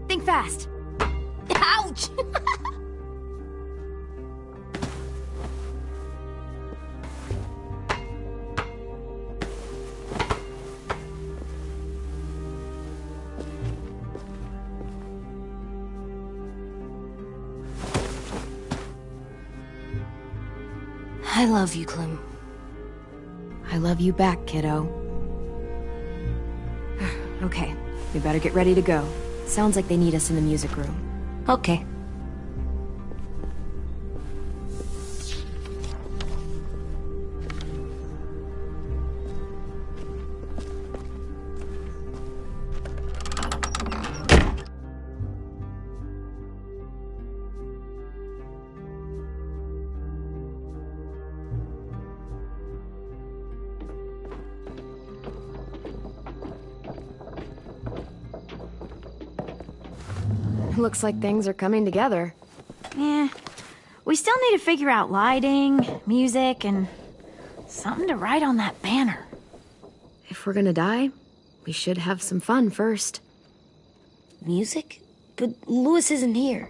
Think fast. Ouch! I love you, Clem. I love you back, kiddo. Okay, we better get ready to go. Sounds like they need us in the music room. Okay. Looks like things are coming together. Yeah. We still need to figure out lighting, music, and something to write on that banner. If we're gonna die, we should have some fun first. Music? But Louis isn't here.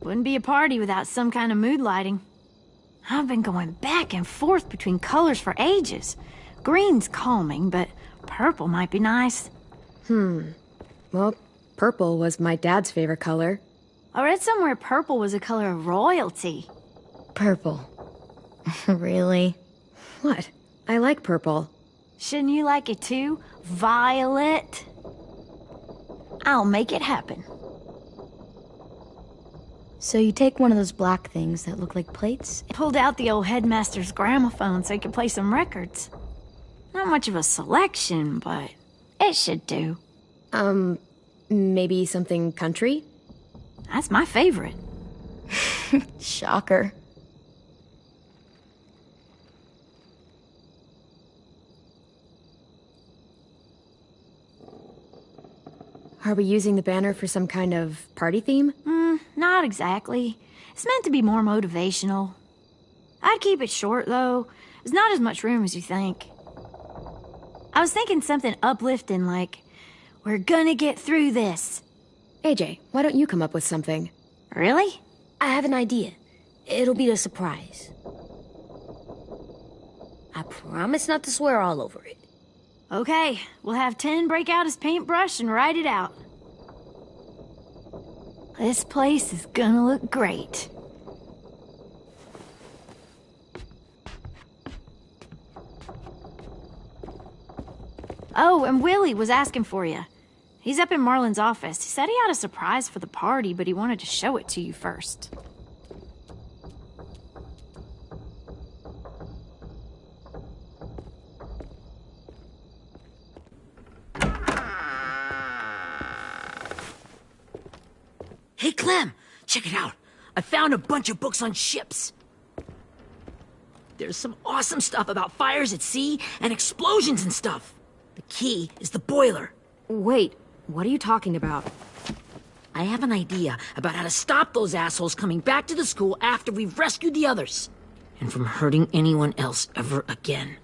Wouldn't be a party without some kind of mood lighting. I've been going back and forth between colors for ages. Green's calming, but purple might be nice. Well, purple was my dad's favorite color. I read somewhere purple was a color of royalty. Purple. Really? What? I like purple. Shouldn't you like it too? Violet? I'll make it happen. So you take one of those black things that look like plates? Pulled out the old headmaster's gramophone so he could play some records. Not much of a selection, but it should do. Maybe something country? That's my favorite. Shocker. Are we using the banner for some kind of party theme? Not exactly. It's meant to be more motivational. I'd keep it short, though. There's not as much room as you think. I was thinking something uplifting like, "We're gonna get through this." AJ, why don't you come up with something? Really? I have an idea. It'll be a surprise. I promise not to swear all over it. Okay, we'll have 10 break out his paintbrush and write it out. This place is gonna look great. Oh, and Willie was asking for you. He's up in Marlin's office. He said he had a surprise for the party, but he wanted to show it to you first. Hey, Clem, check it out. I found a bunch of books on ships. There's some awesome stuff about fires at sea and explosions and stuff. The key is the boiler. Wait, what are you talking about? I have an idea about how to stop those assholes coming back to the school after we've rescued the others. And from hurting anyone else ever again.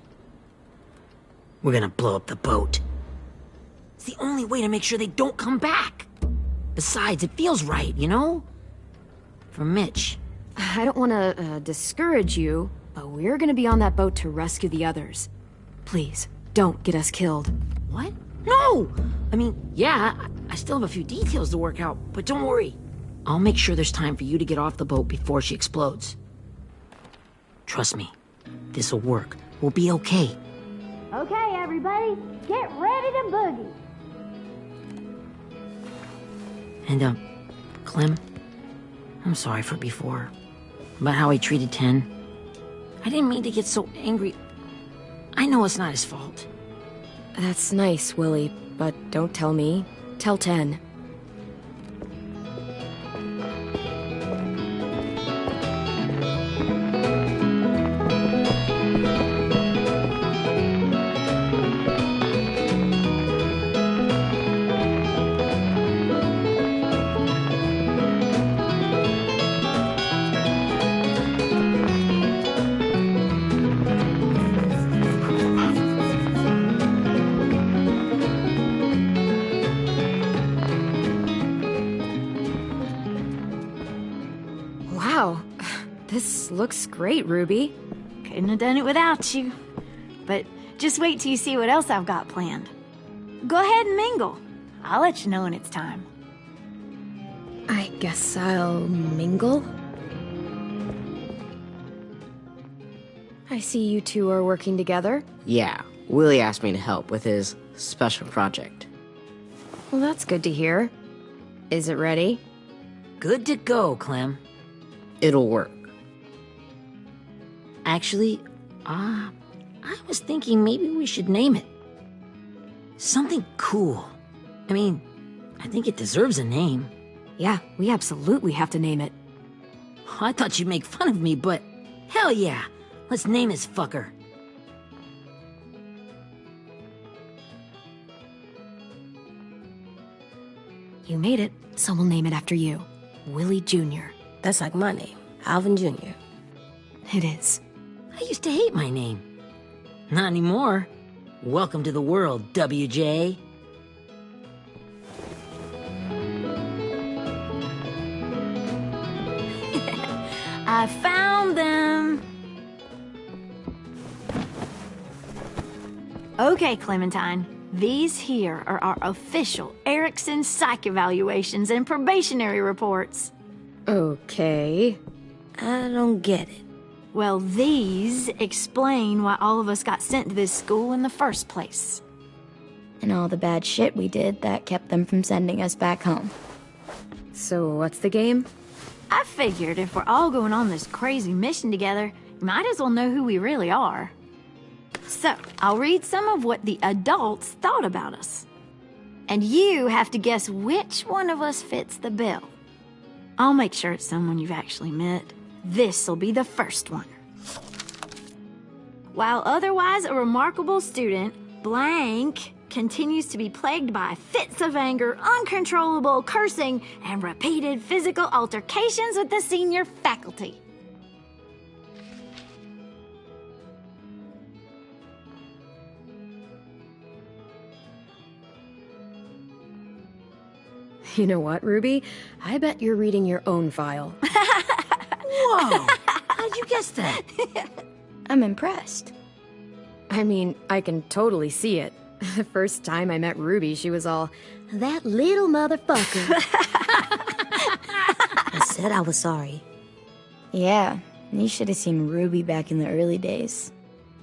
We're gonna blow up the boat. It's the only way to make sure they don't come back. Besides, it feels right, you know? For Mitch. I don't want to discourage you, but we're gonna be on that boat to rescue the others. Please, don't get us killed. What? No! I mean, yeah, I still have a few details to work out, but don't worry. I'll make sure there's time for you to get off the boat before she explodes. Trust me, this'll work. We'll be okay. Okay, everybody, get ready to boogie. And, Clem, I'm sorry for before. About how he treated Ten. I didn't mean to get so angry. I know it's not his fault. That's nice, Willie, but don't tell me. Tell 10. This looks great, Ruby. Couldn't have done it without you. But just wait till you see what else I've got planned. Go ahead and mingle. I'll let you know when it's time. I guess I'll mingle? I see you two are working together. Yeah, Willie asked me to help with his special project. Well, that's good to hear. Is it ready? Good to go, Clem. It'll work. Actually, I was thinking maybe we should name it. Something cool. I mean, I think it deserves a name. Yeah, we absolutely have to name it. I thought you'd make fun of me, but hell yeah. Let's name this fucker. You made it, so we'll name it after you. Willie Jr. That's like my name, Alvin Jr. It is. I used to hate my name. Not anymore. Welcome to the world, WJ. I found them. Okay, Clementine. These here are our official Erickson psych evaluations and probationary reports. Okay. I don't get it. Well, these explain why all of us got sent to this school in the first place. And all the bad shit we did that kept them from sending us back home. So what's the game? I figured if we're all going on this crazy mission together, you might as well know who we really are. So, I'll read some of what the adults thought about us. And you have to guess which one of us fits the bill. I'll make sure it's someone you've actually met. This'll be the first one. While otherwise a remarkable student, blank continues to be plagued by fits of anger, uncontrollable cursing, and repeated physical altercations with the senior faculty. You know what, Ruby? I bet you're reading your own file. Whoa! How'd you guess that? I'm impressed. I mean, I can totally see it. The first time I met Ruby, she was all, "That little motherfucker." I said I was sorry. Yeah, you should have seen Ruby back in the early days.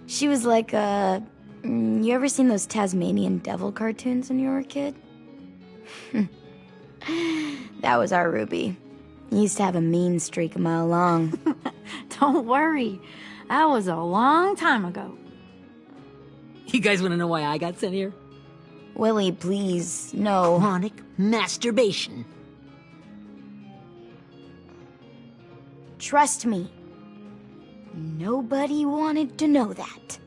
She was like you ever seen those Tasmanian devil cartoons when you were a kid? That was our Ruby. He used to have a mean streak a mile long. Don't worry. That was a long time ago. You guys want to know why I got sent here? Willie, please, no. Chronic masturbation. Trust me. Nobody wanted to know that.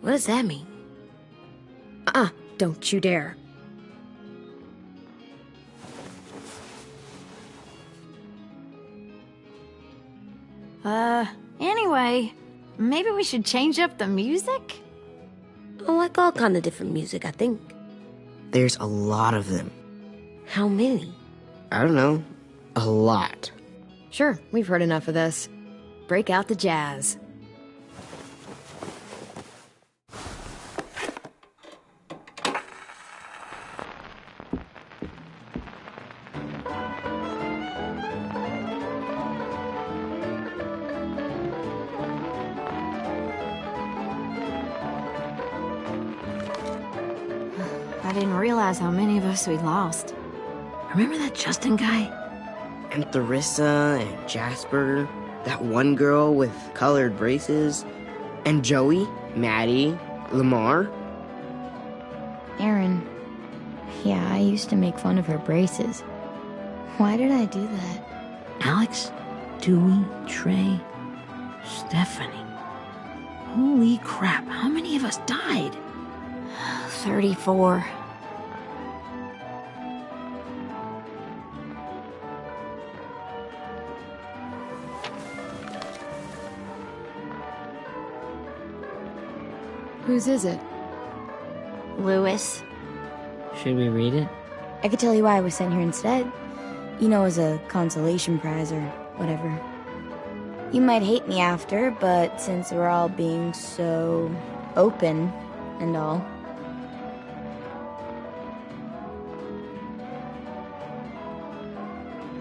What does that mean? Don't you dare. Anyway, maybe we should change up the music? I like all kind of different music, I think. There's a lot of them. How many? I don't know. A lot. Sure, we've heard enough of this. Break out the jazz. I didn't realize how many of us we'd lost. Remember that Justin guy? And Theresa and Jasper. That one girl with colored braces. And Joey, Maddie, Lamar. Aaron. Yeah, I used to make fun of her braces. Why did I do that? Alex, Dewey, Trey, Stephanie. Holy crap, how many of us died? 34. Whose is it? Lewis. Should we read it? I could tell you why I was sent here instead. You know, as a consolation prize or whatever. You might hate me after, but since we're all being so open and all.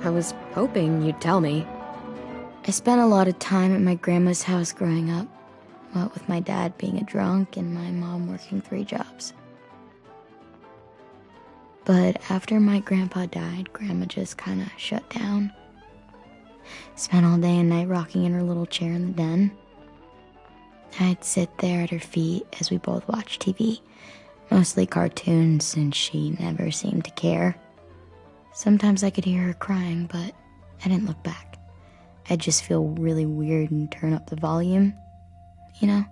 I was hoping you'd tell me. I spent a lot of time at my grandma's house growing up, what with my dad being a drunk and my mom working 3 jobs. But after my grandpa died, Grandma just kinda shut down. Spent all day and night rocking in her little chair in the den. I'd sit there at her feet as we both watched TV, mostly cartoons since she never seemed to care. Sometimes I could hear her crying, but I didn't look back. I'd just feel really weird and turn up the volume, you know?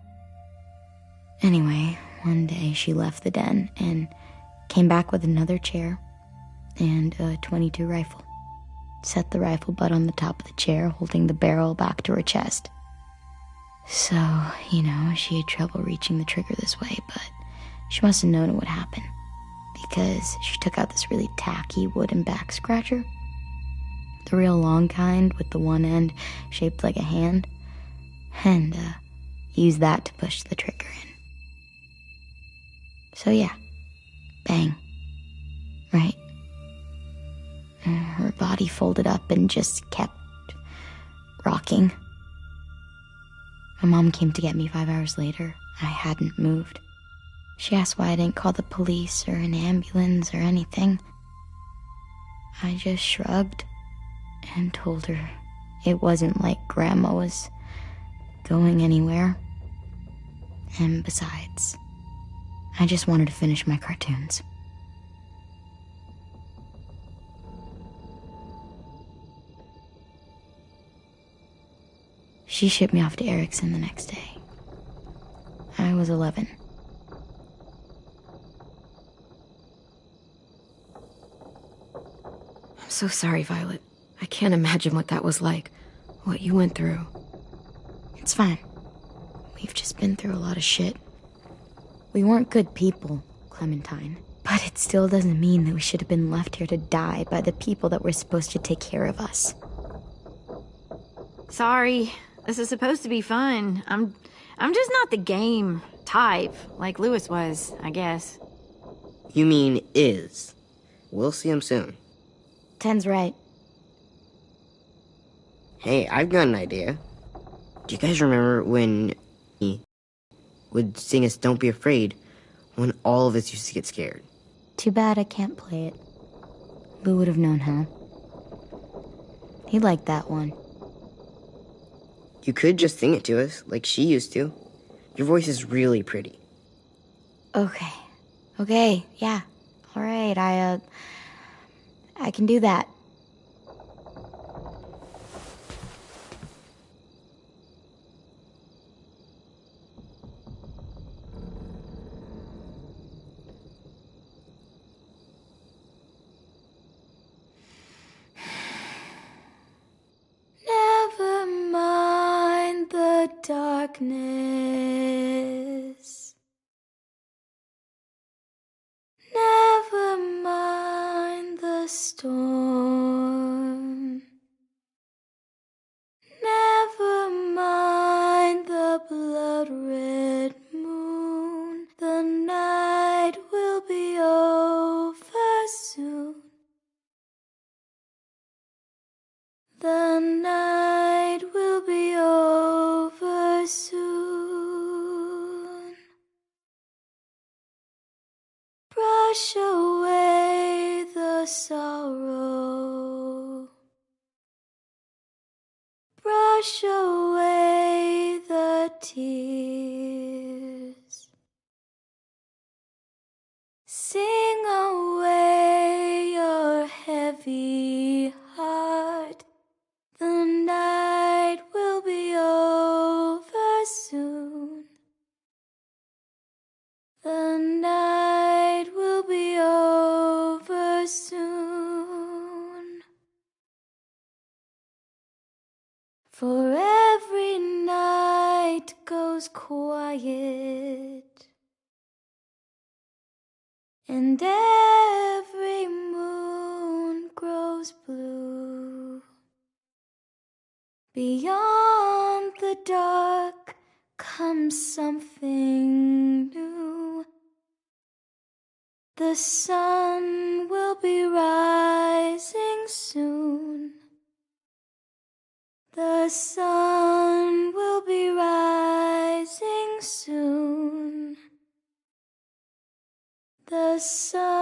Anyway, one day she left the den and came back with another chair and a .22 rifle. Set the rifle butt on the top of the chair, holding the barrel back to her chest. So, you know, she had trouble reaching the trigger this way, but she must have known it would happen, because she took out this really tacky wooden back scratcher. The real long kind with the one end shaped like a hand, and used that to push the trigger in. So yeah, bang, right? Her body folded up and just kept rocking. My mom came to get me 5 hours later. I hadn't moved. She asked why I didn't call the police or an ambulance or anything. I just shrugged and told her it wasn't like Grandma was going anywhere. And besides, I just wanted to finish my cartoons. She shipped me off to Erickson the next day. I was 11. I'm so sorry, Violet. I can't imagine what that was like. What you went through. It's fine. We've just been through a lot of shit. We weren't good people, Clementine. But it still doesn't mean that we should have been left here to die by the people that were supposed to take care of us. Sorry. This is supposed to be fun. I'm just not the game type, like Louis was, I guess. You mean is. We'll see him soon. Ten's right. Hey, I've got an idea. Do you guys remember when he would sing us Don't Be Afraid when all of us used to get scared? Too bad I can't play it. Lou would have known how. He liked that one. You could just sing it to us, like she used to. Your voice is really pretty. Okay, yeah. All right, I can do that. Never mind the darkness. Never mind the storm. Never mind the blood-red moon. The night will be over soon. The night will be over soon. Brush away the sorrow. Brush away the tears. Sing away your heavy heart. The night will be over soon. The night will be over soon. For every night goes quiet, and every moon grows blue. Beyond the dark comes something new. The sun will be rising soon. The sun will be rising soon. The sun